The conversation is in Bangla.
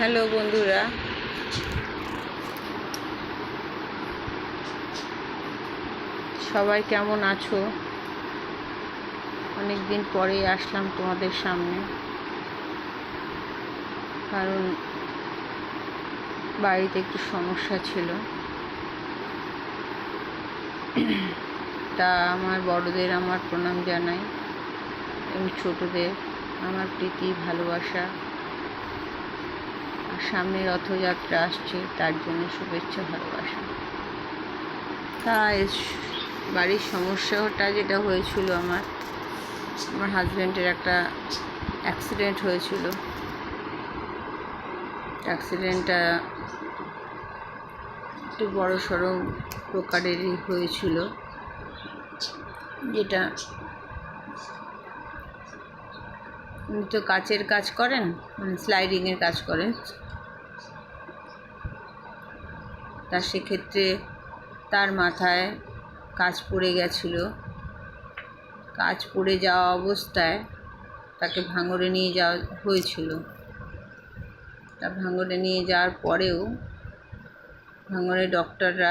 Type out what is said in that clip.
হ্যালো বন্ধুরা, সবাই কেমন আছো? অনেক দিন পরেই আসলাম তোমাদের সামনে, কারণ বাড়িতে একটু সমস্যা ছিল। তা আমার বড়দের আমার প্রণাম জানাই এবং ছোটদের আমার প্রীতি ভালোবাসা। আর সামনে রথযাত্রা আসছে, তার জন্য শুভেচ্ছা ভালোবাসা। তা বাড়ির সমস্যাটা যেটা হয়েছিল, আমার হাজব্যান্ডের একটা অ্যাক্সিডেন্ট হয়েছিল। অ্যাক্সিডেন্টটা একটু বড় সড়ো প্রকারেরই হয়েছিল, যেটা উনি তো কাচের কাজ করেন, মানে স্লাইডিংয়ের কাজ করেন। তা সেক্ষেত্রে তার মাথায় কাচ পড়ে গেছিল। কাচ পড়ে যাওয়া অবস্থায় তাকে ভাঙড়ে নিয়ে যাওয়া হয়েছিল। তা ভাঙড়ে নিয়ে যাওয়ার পরেও ভাঙড়ে ডক্টররা